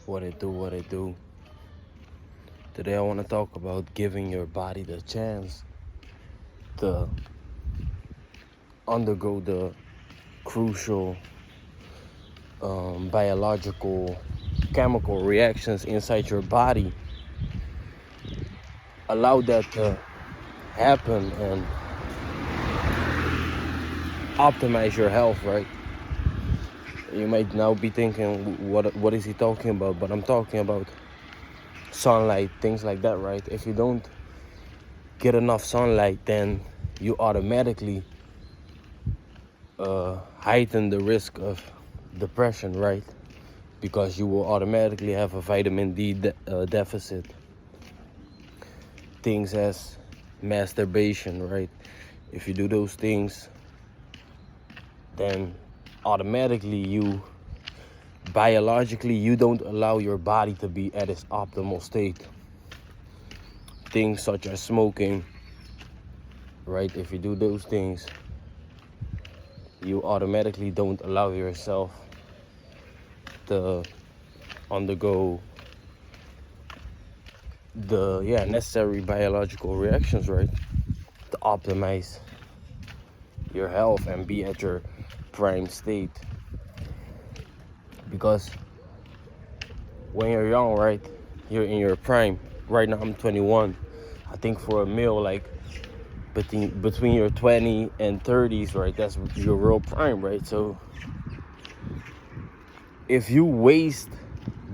What it do, what it do. Today I want to talk about giving your body the chance to undergo the crucial biological chemical reactions inside your body. Allow that to happen and optimize your health, right? You might now be thinking, what is he talking about? But I'm talking about sunlight, things like that, right? If you don't get enough sunlight, then you automatically heighten the risk of depression, right? Because you will automatically have a vitamin D deficit. Things as masturbation, right? If you do those things, then automatically biologically you don't allow your body to be at its optimal state. Things such as smoking, right? If you do those things, you automatically don't allow yourself to undergo the necessary biological reactions, right? To optimize your health and be at your prime state. Because when you're young, right, you're in your prime. Right now I'm 21. I think for a male, like between your 20 and 30s, right, that's your real prime, right? So if you waste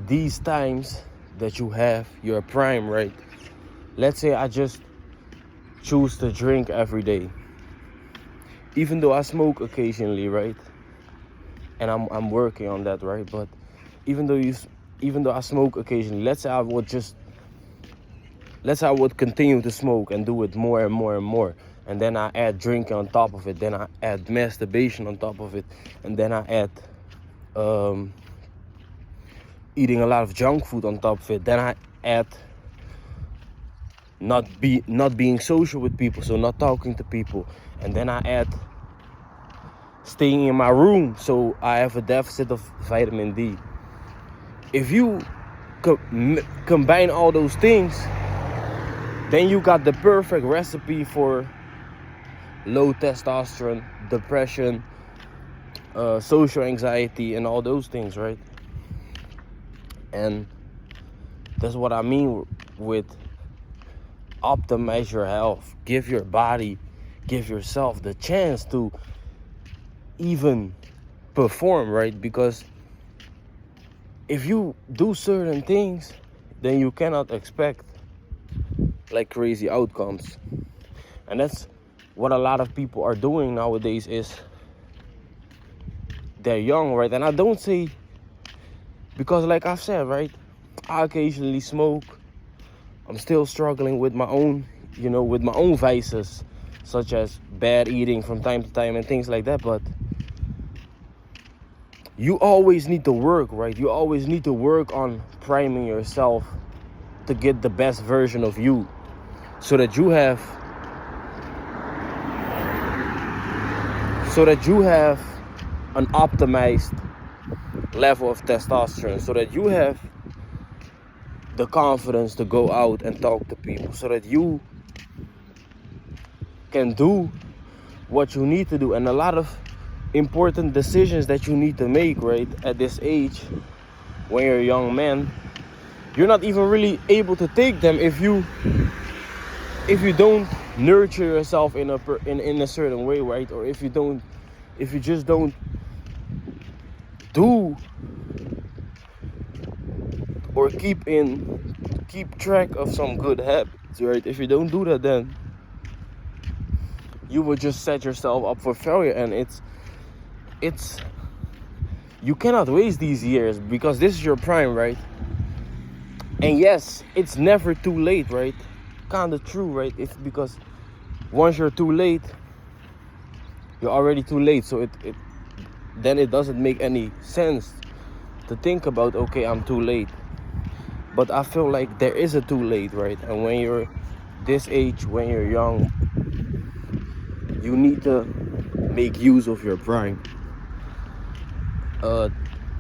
these times that you have your prime, right, let's say I just choose to drink every day, even though I smoke occasionally, right, and I'm working on that, right? But even though I smoke occasionally, let's say I would continue to smoke and do it more and more and more, and then I add drinking on top of it, then I add masturbation on top of it, and then I add eating a lot of junk food on top of it, then I add not being social with people, so not talking to people, and then I add staying in my room, so I have a deficit of vitamin D. If you combine all those things, then you got the perfect recipe for low testosterone, depression, social anxiety, and all those things, right? And that's what I mean with optimize your health. Give yourself the chance to even perform, right? Because if you do certain things, then you cannot expect like crazy outcomes. And that's what a lot of people are doing nowadays. Is they're young, right? And I don't say, because like I've said, right, I occasionally smoke. I'm still struggling with my own vices, such as bad eating from time to time and things like that. But you always need to work, right? You always need to work on priming yourself to get the best version of you, so that you have an optimized level of testosterone, so that you have the confidence to go out and talk to people, so that you can do what you need to do. And a lot of important decisions that you need to make, right, at this age, when you're a young man, you're not even really able to take them if you don't nurture yourself in a certain way, right? Or if you just don't do or keep track of some good habits, right? If you don't do that, then you will just set yourself up for failure. And it's you cannot waste these years, because this is your prime, right? And yes, it's never too late, right? Kind of true, right? It's because once you're too late, you're already too late. So it doesn't make any sense to think about, okay, I'm too late. But I feel like there is a too late, right? And when you're this age, when you're young, you need to make use of your prime.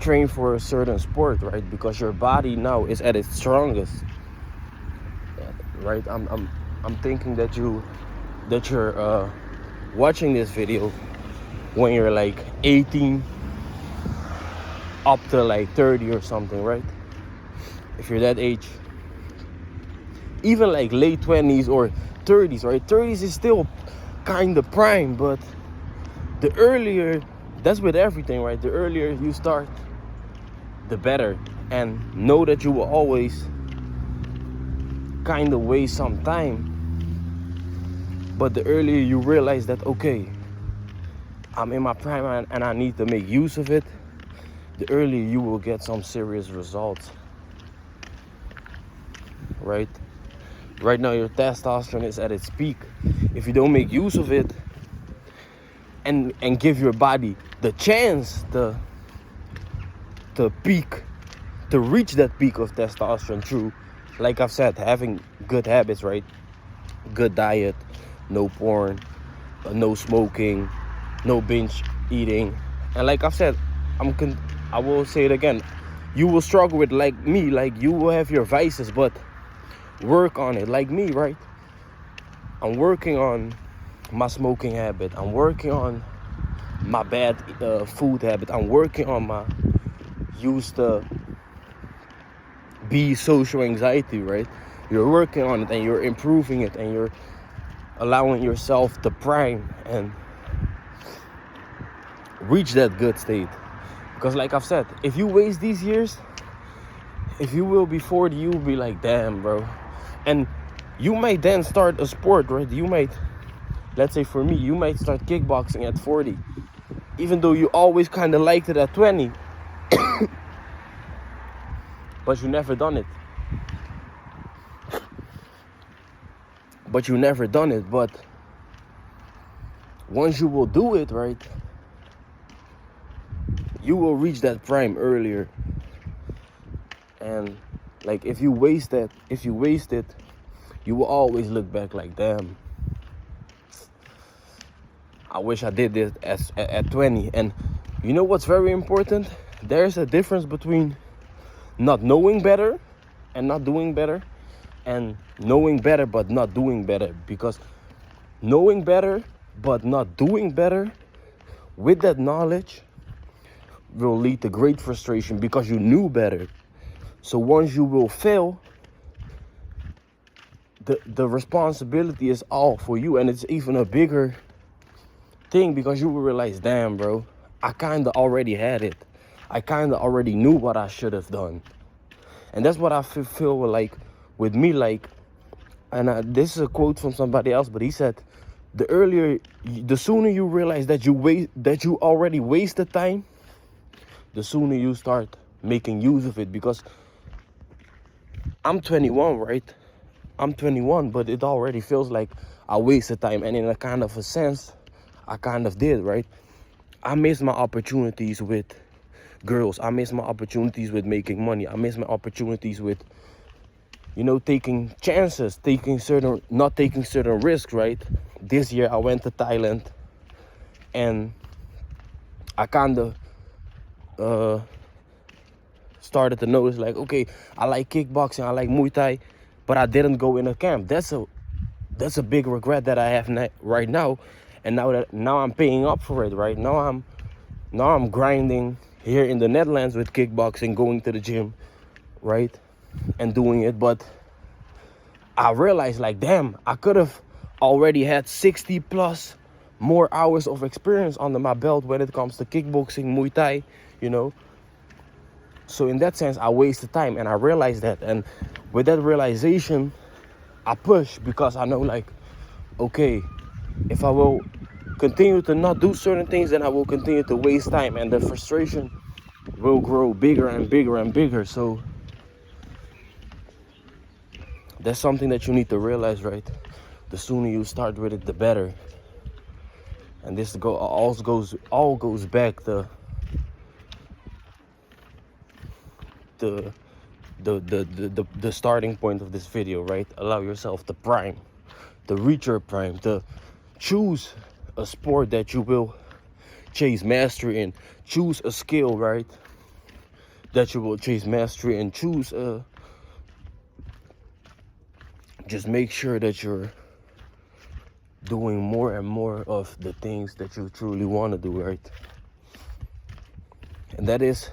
train for a certain sport, right? Because your body now is at its strongest, right? I'm thinking that you're watching this video when you're like 18 up to like 30 or something, right? If you're that age, even like late 20s or 30s, right? 30s is still kind of prime, but the earlier, that's with everything, right? The earlier you start, the better. And know that you will always kind of waste some time, but the earlier you realize that, okay, I'm in my prime and I need to make use of it, the earlier you will get some serious results, right? Right now your testosterone is at its peak. If you don't make use of it and give your body the chance to peak, to reach that peak of testosterone through, like I've said, having good habits, right? Good diet, no porn, no smoking, no binge eating. And like I've said, I will say it again, you will struggle with, like me, like you will have your vices, but work on it. Like me, right? I'm working on my smoking habit. I'm working on my bad food habit. I'm working on my used to be social anxiety, right? You're working on it and you're improving it and you're allowing yourself to prime and reach that good state. Because like I've said, if you waste these years, if you will be 40, you will be like, damn, bro. And you might then start a sport, right? You might, let's say for me, you might start kickboxing at 40, even though you always kind of liked it at 20, but you never done it. But once you will do it, right, you will reach that prime earlier. And like if you waste it, you will always look back like, damn, I wish I did this at 20. And you know what's very important? There's a difference between not knowing better and not doing better, and knowing better but not doing better. Because knowing better but not doing better, with that knowledge, will lead to great frustration because you knew better. So once you will fail, the responsibility is all for you. And it's even a bigger thing because you will realize, damn, bro, I kind of already had it. I kind of already knew what I should have done. And that's what I feel like with me, like, and this is a quote from somebody else, but he said, the sooner you realize that you already wasted time, the sooner you start making use of it. Because I'm 21, right? I'm 21, but it already feels like I wasted time. And in a kind of a sense, I kind of did, right? I missed my opportunities with girls. I missed my opportunities with making money. I missed my opportunities with, taking chances, not taking certain risks, right? This year I went to Thailand and I kind of started to notice, like, okay, I like kickboxing, I like Muay Thai, but I didn't go in a camp. That's a big regret that I have right now. And now I'm paying up for it, right? Now I'm grinding here in the Netherlands with kickboxing, going to the gym, right? And doing it. But I realized, like, damn, I could have already had 60 plus more hours of experience under my belt when it comes to kickboxing, Muay Thai, So in that sense, I wasted time, and I realized that. And with that realization, I push, because I know, like, okay, if I will continue to not do certain things, then I will continue to waste time, and the frustration will grow bigger and bigger and bigger. So that's something that you need to realize, right? The sooner you start with it, the better. And this all goes back to the starting point of this video, right? Allow yourself to prime, to reach your prime, to choose a sport that you will chase mastery in, choose a skill, right? that you will chase mastery and choose just make sure that you're doing more and more of the things that you truly want to do, right? And that is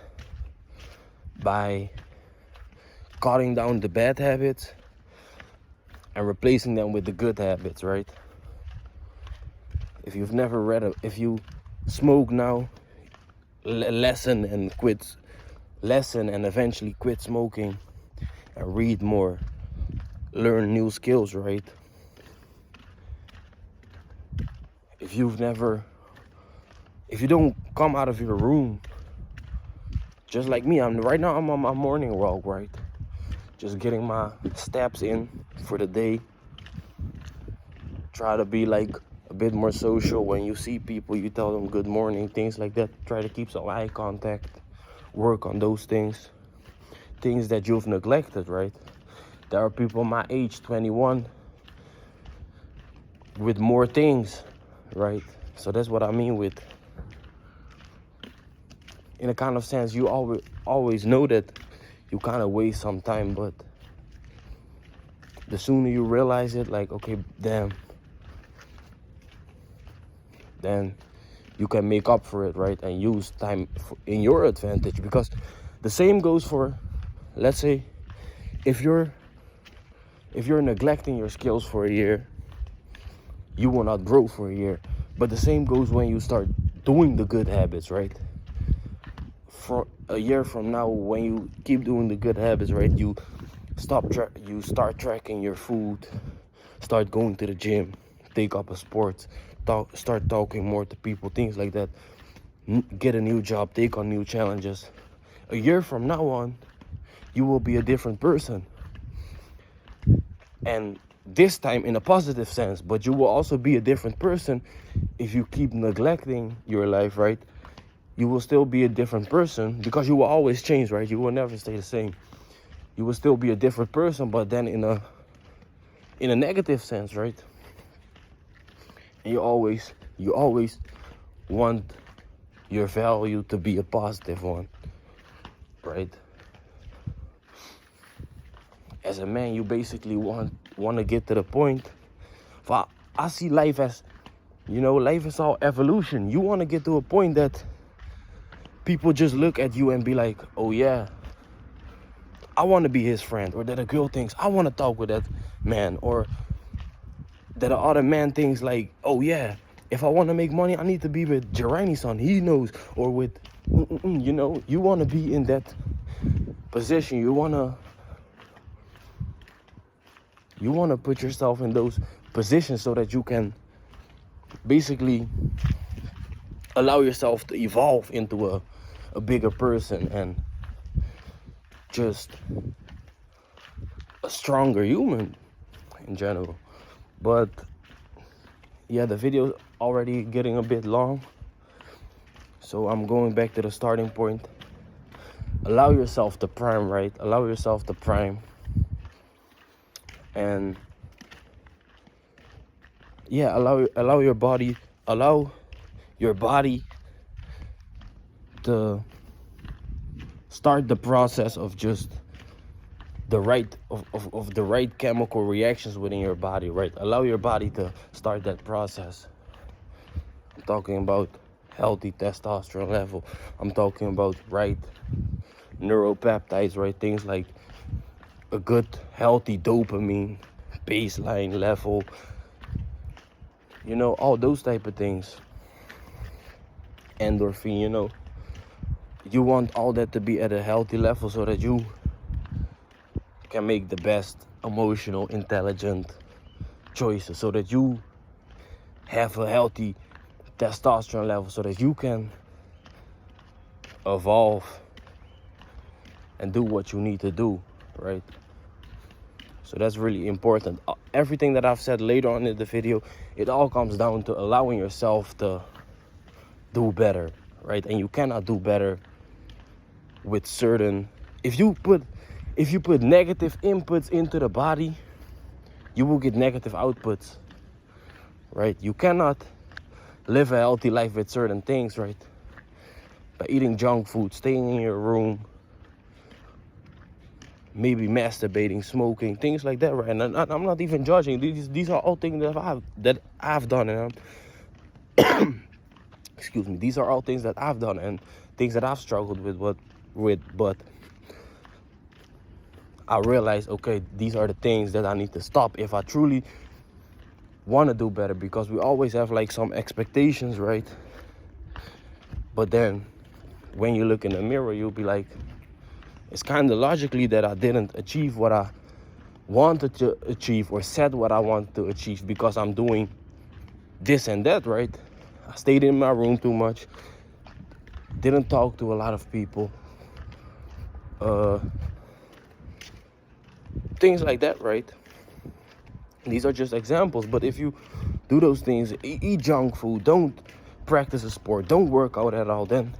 by cutting down the bad habits and replacing them with the good habits, right? If you've never read if you smoke now, lessen and eventually quit smoking and read more, learn new skills, right? If you don't come out of your room, just like me, I'm on my morning walk, right? Just getting my steps in for the day. Try to be like a bit more social. When you see people, you tell them good morning, things like that. Try to keep some eye contact. Work on those things that you've neglected, right? There are people my age, 21, with more things, right? So that's what I mean with, in a kind of sense, you always know that you kind of waste some time, but the sooner you realize it, like, okay, damn, then you can make up for it, right? And use time in your advantage. Because the same goes for, let's say, if you're neglecting your skills for a year, you will not grow for a year. But the same goes when you start doing the good habits, right? For a year from now, when you keep doing the good habits, right, you start tracking your food, start going to the gym, take up a sport, start talking more to people, things like that. Get a new job, take on new challenges. A year from now on, you will be a different person. And this time in a positive sense, but you will also be a different person if you keep neglecting your life, right? You will still be a different person because you will always change, right? You will never stay the same. You will still be a different person, but then in a negative sense, right? And you always want your value to be a positive one, right? As a man, you basically want to get to the point. Well, I see life as, life is all evolution. You want to get to a point that people just look at you and be like, oh yeah, I want to be his friend. Or that a girl thinks, I want to talk with that man. Or that other man thinks like, oh yeah, if I want to make money, I need to be with Jerani's son. He knows. Or with, you want to be in that position. You want to put yourself in those positions so that you can basically allow yourself to evolve into a bigger person and just a stronger human in general. But yeah, the video is already getting a bit long, so I'm going back to the starting point. Allow yourself to prime, right? Allow yourself to prime. And yeah, allow your body to start the process of just the right of the right chemical reactions within your body, right? Allow your body to start that process. I'm talking about healthy testosterone level. I'm talking about right neuropeptides, right? Things like a good healthy dopamine baseline level, all those type of things. Endorphin, you want all that to be at a healthy level so that you can make the best emotional, intelligent choices, so that you have a healthy testosterone level, so that you can evolve and do what you need to do, right? So that's really important. Everything that I've said later on in the video, it all comes down to allowing yourself to do better, right? And you cannot do better with certain, if you put negative inputs into the body, you will get negative outputs, right? You cannot live a healthy life with certain things, right? By eating junk food, staying in your room, maybe masturbating, smoking, things like that, right? And I'm not even judging. These are all things that I've done, and excuse me, these are all things that I've done and things that I've struggled but I realized, okay, these are the things that I need to stop if I truly want to do better, because we always have like some expectations, right? But then when you look in the mirror, you'll be like, it's kind of logically that I didn't achieve what I wanted to achieve or said what I wanted to achieve, because I'm doing this and that, right? I stayed in my room too much, didn't talk to a lot of people, things like that, right? These are just examples, but if you do those things, eat junk food, don't practice a sport, don't work out at all, then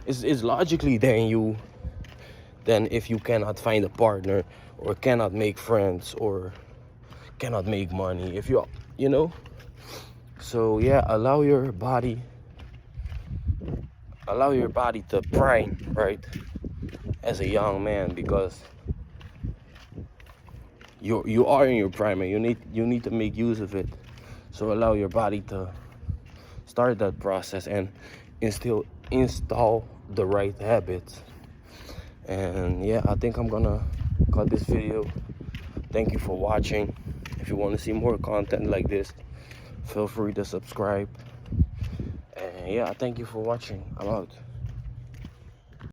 it's logically then if you cannot find a partner or cannot make friends or cannot make money, if you know. So yeah, allow your body to prime, right, as a young man, because you are in your prime and you need to make use of it. So allow your body to start that process and install the right habits. And yeah, I think I'm gonna cut this video. Thank you for watching. If you want to see more content like this, feel free to subscribe. And yeah, thank you for watching. I'm out.